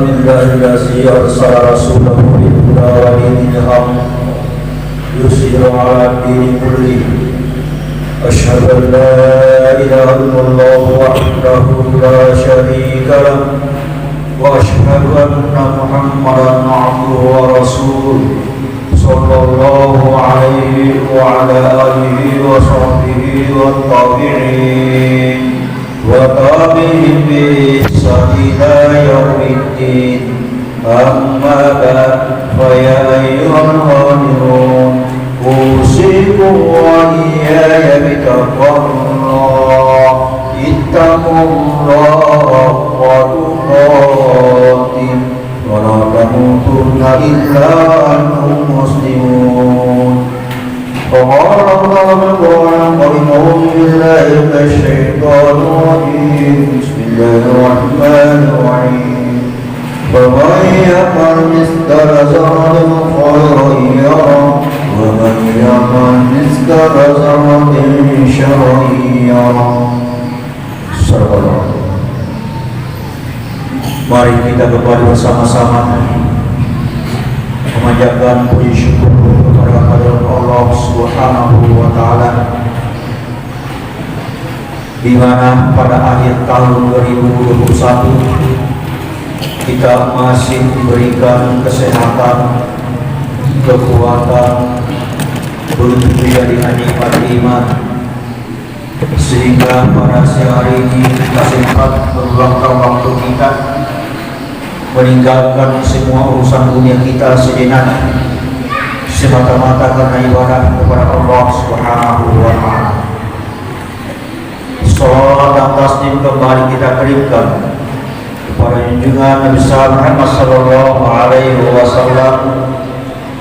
لله الذي أرسل رسوله بالهدى ودين الحق يظهر على الدين كله أشهد أن لا إله إلا الله وحده لا شريك له وأشهد أن محمدا عبده ورسوله صلى الله عليه وعلى آله وصحبه والتابعين وتابعين بإحسان إلى يوم الدين أما بعد فيا أيها المؤمنون أوصيكم وإياي بتقوى الله اتقوا الله وتقاتل ولا تموتن إلا وأنتم مسلمون وقال الله تعالى أعوذ بالله من الشيطان الرجيم بسم الله الرحمن الرحيم فمن يعمل مثقال ذرة خيرا يره ومن يعمل مثقال ذرة شرا يره. Mari kita kembali bersama-sama memanjatkan puji syukur kepada Allah Subhanahu wa taala, di mana pada akhir tahun 2021 kita masih diberikan kesehatan, kekuatan, begitu juga dengan nikmat iman, sehingga pada siang hari ini kita sempat meluangkan waktu kita meninggalkan semua urusan dunia kita sejenak semata-mata karena ibadah kepada Allah Subhanahu wa taala. Salawat dan taslim kembali kita kirimkan kepada junjungan Nabi Muhammad sallallahu alaihi wasallam,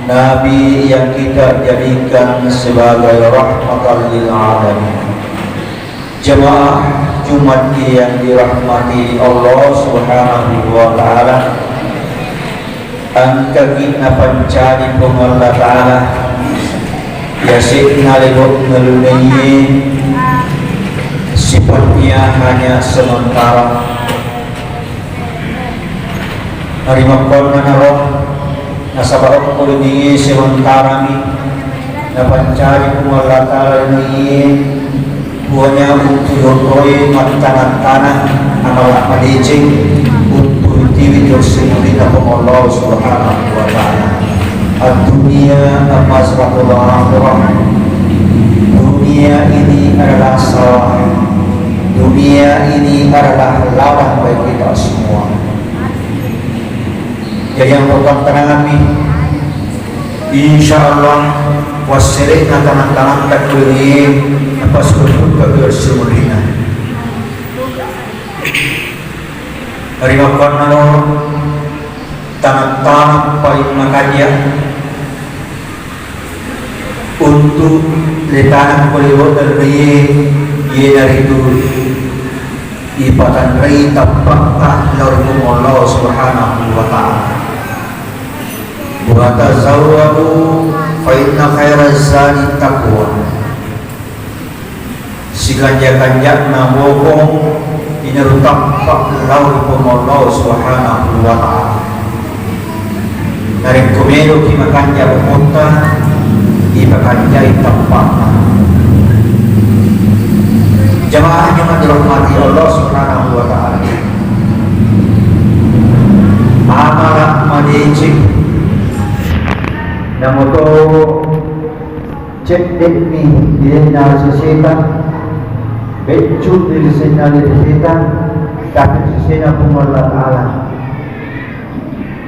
Nabi yang kita jadikan sebagai rahmatan lil alamin. Jemaah Jumat yang dirahmati Allah Subhanahu wa taala, angka kita pancari Allah taala yasin nalibuk nalunai sifatnya hanya sementara. Hari makan Allah nasabah kulini sementara ni napancari Allah taala ni buahnya untuk yokoi tanah-tanah amal madejing untuk tiwi tersimulita Allah Subhanahu wa taala. Dunia mazratul akhirah. Dunia ini adalah sawah. Dunia ini adalah ladang bagi kita semua. Jadi yang pertama kami insyaallah wasirih tanah-tanah takbiri apa sebut kabir semulina hari makan nalo tanah-tanah paling makanya untuk letangan poliwat terbaik ye dari itu ibatan rai tapak lalu Allah Subhanahu wa taala wa tazawwadu fa inna khairaz zadi taqwa. Sikanja-kanja nabokong inarutak laut Allah Subhanahu wa taala. Dari kumero kimakanja bumunta imakanja itapana. Jemaah yang dirahmati Allah Subhanahu wa taala. Amarak madejik namoto cek dekni dia nal sesetan becut dari sesetan tapi sesetan Allah taala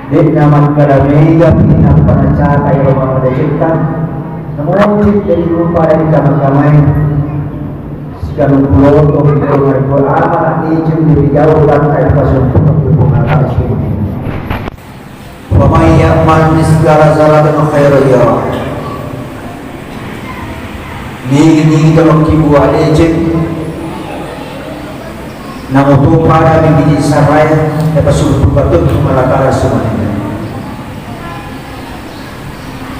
dek nama kadamega pinang panacata yang Allah cipta namun cip dari rupa dari kamar-kamar sekarang pulau untuk berbuat amat ini jadi jauh dan air pasang hubungan kasih. Pemain yang manis segala salah dan khairan ya. Ni kita buat ejek. Namun tu pada begini sarai dapat suruh betul melakar semuanya.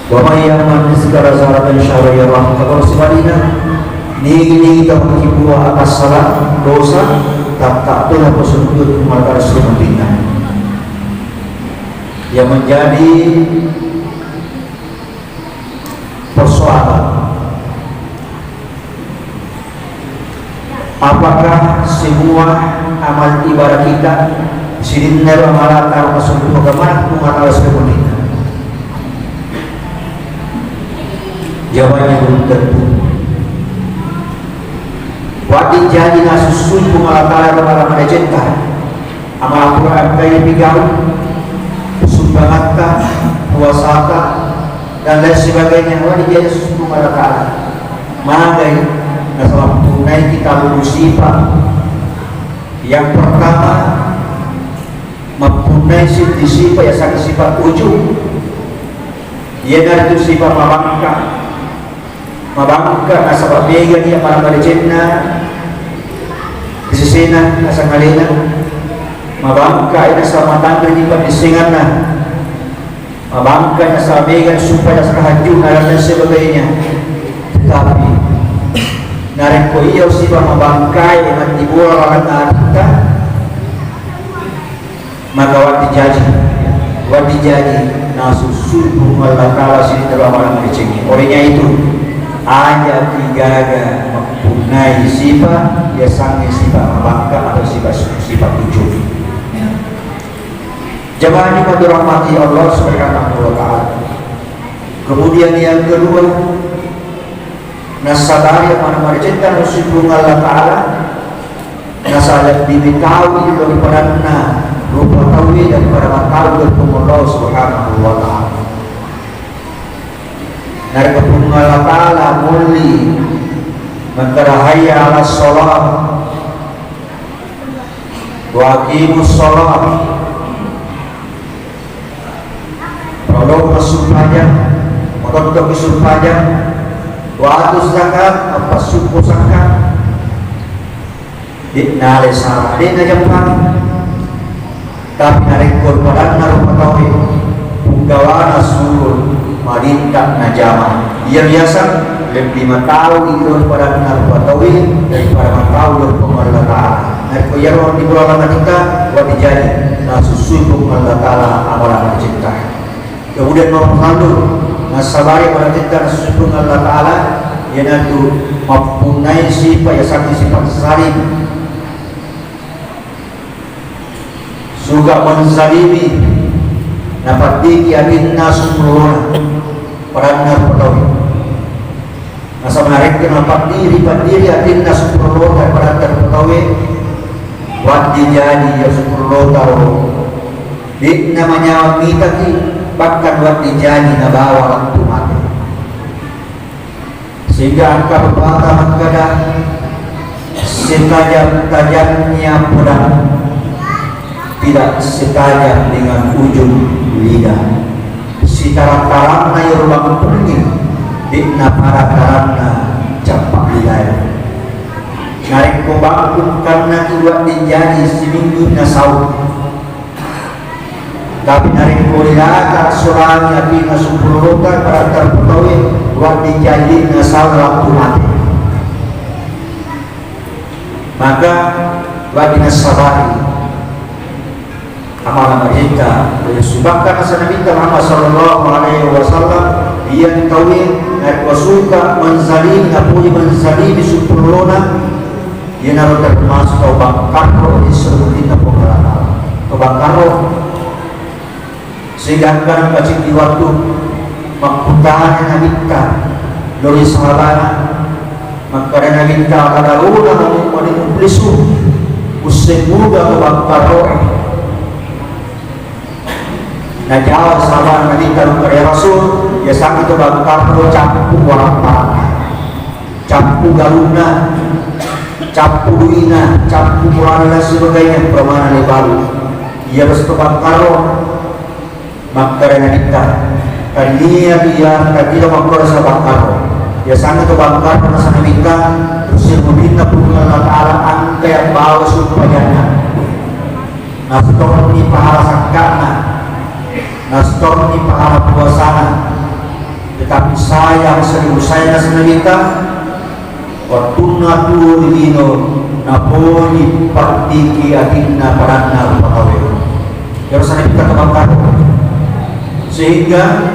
Pemain yang manis segala salah dan khairan ya. Kalau sebaliknya ni kita buat atas salah dosa tak tu dapat suruh melakar semuanya. yang menjadi persoalan. Apakah semua amal ibadah kita sirinner amalan taruh masuk agama mengatal seperti ini? Jawabannya belum tentu. Wadi jadi nasusun pengalatala kepada mereka amal Quran kaya pigau sumbangatkah puasakah dan lain sebagainya. Wadi jadi nasusun pengalatala magai nasalah tunai kita bersifat yang pertama mempunyai sifat ya sangat sifat ujung. Ia dari itu sifat mabangka nasabab bega dia para mereka disisina nasa kalina mabangka ina sa matanggal di pagdisingan na mabangka nasa bega supaya sa kahadyo na sebagainya. Tetapi narin ko iyo siya mabangkay at ibura ka kita maka wadi jadi nasusubu malakala sini dalam orang kecing. Olehnya itu aja tigaga mempunyai sifat ya sangi sifat mabangka atau sifat ujub. Jemaah ini dirahmati Allah Subhanahu wa taala. Kemudian yang kedua, nasadari yang mana Rasulullah Allah taala nasalat dimitawi daripada rupa tawi daripada matawi dari Allah Subhanahu wa taala. Dari kepungan Allah taala muli menterahaya ala sholat wa aqimus sholat produk masuk pajak produk masuk pajak wa atus zakat apa suku zakat dinale salah dina Jepang tapi narik korban naruh tauhid punggawana surun marintak najama dia biasa lebih 5 tahun itu daripada naruh tauhid daripada 5 tahun daripada Allah Ta'ala. Narik koyarwan di bulan kita wadi jadi nasusukum Allah Ta'ala amalan mencipta. Kemudian memperlalu nasabari pada kita nasusukum Allah Ta'ala yang itu mempunyai sifat ya sifat salim juga menzalimi dapat dikiatin nasumulona peranna petawi masa menarik kenapa diri atin nasumulona peranna petawi wadi jadi ya sumulona di namanya kita ki bahkan wadi jadi nabawa waktu mati sehingga angka berbata mengkada setajam-tajamnya pedang tidak setajam dengan ujung lidah. Si tarak-tarakna yorubang pergi dikna para-tarakna campak lidah. Narik kubangkut karena kuat dijadi seminggu nasau. Tapi narik kulilaka suranya bina supulukan para terputawi kuat dijadi nasau waktu mati. Maka wadi nasabari amalan mereka disubahkan asal Nabi Muhammad sallallahu alaihi wasallam dia dikawin dan wasuka menzalim napuli menzalim supurlona dia naruh termasuk tobak karo disebut tobak karo sehingga akan bacik di waktu makutahan Nabi dari sahabat maka Nabi ada runa namun plisu usai muda tobak karo najawab sahabat Nabi kepada Rasul ya sakit itu bakar campu warna campu galuna campu duina campu warna dan sebagainya permana lebaru ia harus bakar maka Nabi kania dia tidak makar sabakar ya sangat itu bakar masa Nabi terus meminta Allah Ta'ala angka yang bawa supayanya nastor ini pahala sakana nastor ini pahala puasana tetapi sayang serius saya senalita waktu natu dino napoli partiki atinna paranna pahawe harus kita kebakar sehingga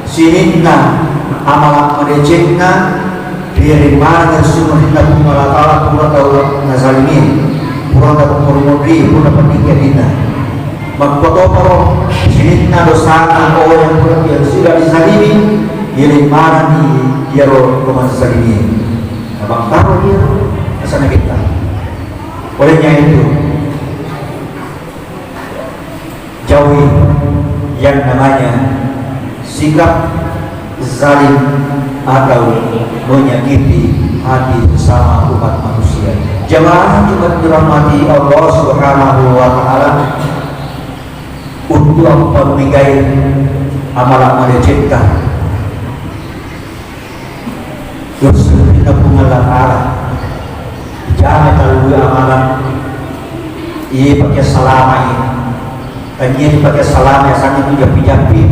sininna amalak madecekna diri mana sumur hinda pumalakala pura tau nazalimin pura tau pumuri pura peningkat dina magpoto paro sininna dosana orang pura yang sudah dizalimi diri mana di diaro kuman zalimin abang taruh dia asana kita olehnya itu jauhi yang namanya sikap zalim atau menyakiti hati sesama umat manusia. Jemaah Jumat dirahmati Allah Subhanahu wa taala, untuk pemigai amalan melecehkan dosa kita pengalah Allah. Jangan terlalu amalan ia pakai salama ini. Tanya pakai salama sangat japi-japi,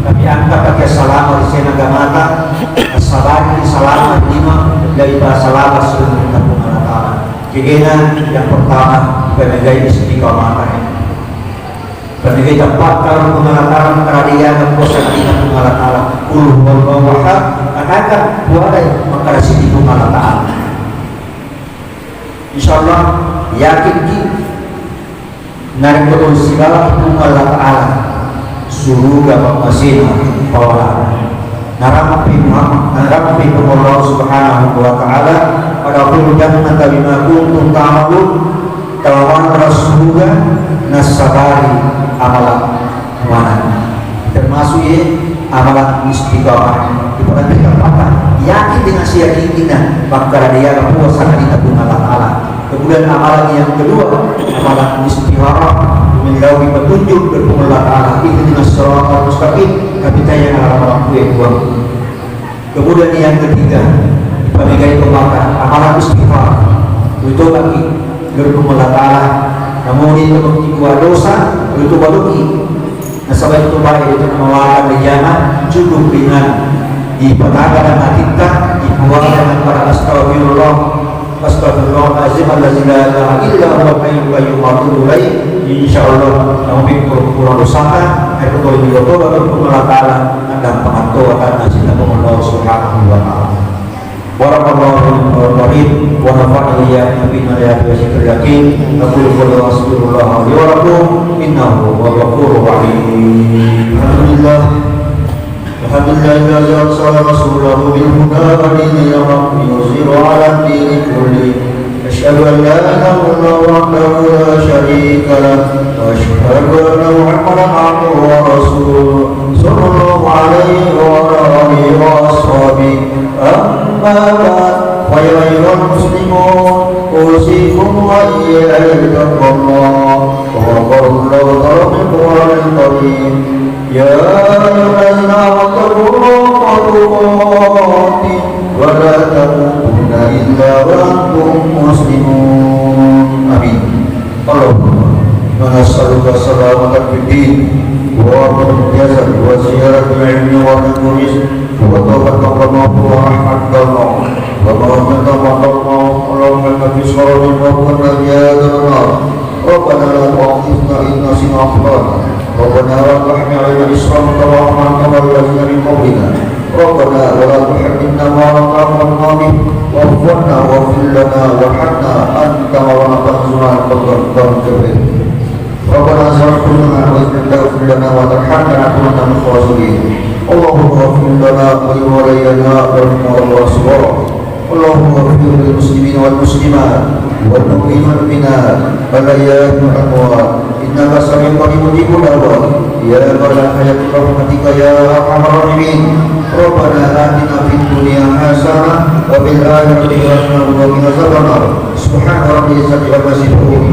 tapi angka pakai salama di sana gamata, salama di salama lima dari bahasa salama sudah kita pengalah. Kegena yang pertama penegai istiqamah ini. Penegai tempat kalau pengalah kerajaan kekuasaan kita pengalah. Ulu wallahu ahad akan buat makarasi di pengalah. Insyaallah yakin kita narik betul segala hukum Allah Ta'ala suruh gabak masih pahala narapi Muhammad narapi Allah Subhanahu wa Ta'ala pada hujan mata bima kuntum ta'malun tawan rasulullah nasabari amalan mana termasuk amalan istiqamah diperhatikan apa yakin dengan keyakinan maka dia puasa di tabung Allah Ta'ala. Kemudian amalan yang kedua amalan istiqamah menjauhi petunjuk berpengalah Allah itu dengan siratal mustaqim kita yang amalan buah. Kemudian yang ketiga pemegai pembakar amalan istiqamah itu bagi berpengalah Allah namun itu mengikat dosa itu baluki nasabah itu baik itu melawan bejana cukup dengan dipatahkan hati kita dibuang dengan para astagfirullah astagfirullahaladzim allazi la ilaha illa huwal hayyul qayyum wa atubu ilaih. Insyaallah kami kurang usaha itu kalau dijodoh atau Allah Ta'ala dan pengatur akan nasib Allah Subhanahu wa Ta'ala. Barakallahu fiikum wa nafa'ani iyyakum bima la yashkur yakin aqulu qawli wa astaghfirullah li wa lakum innahu huwal ghafurur rahim. Alhamdulillah alladzi arsala rasulahu bil huda wa dinil haqq liyuzhirahu 'ala ad-din kullihi. Asyhadu an la ilaha illallah wahdahu la syarika lahu wa asyhadu anna Muhammadan 'abduhu wa rasuluhu sallallahu alaihi wa alihi wa ashabihi. Amma ba'd fa ya ayyuhal muslimun usikum wa iyyakum Allah wa qala Allahu fil Qur'anil Karim ya ayyuhallazina amanu taqullaha wa la tamutunna illa wa antum muslimun. Amin. Allahumma nas'aluka salamatan fid din wa hifdzan wa ziyaratal ilmi wa nuris wa tawbatan wa rahmatan wa maghfiratan wa Allahumma fi sharri ma kunna ya'lamun. Rabbana la tu'akhidhna in nasina akhtana ربنا لا تحمل علينا إصرا كما حملته على الذين من قبلنا ربنا ولا تحملنا ما لا طاقة لنا به واعف عنا واغفر لنا وارحمنا أنت مولانا فانصرنا على القوم الكافرين ربنا زرقنا واغفر لنا وترحمنا كنا من الخاسرين اللهم اغفر لنا ولوالدينا وارحمنا والصبر اللهم اغفر للمسلمين والمسلمات والمؤمنين والمؤمنات والأحياء والأموات إنك سميع قريب مجيب الدعوات يا من حياة برحمتك يا أرحم الراحمين ربنا آتنا في الدنيا حسنة وفي الآخرة حسنة وقنا عذاب النار سبحان ربك رب العزة عما يصفون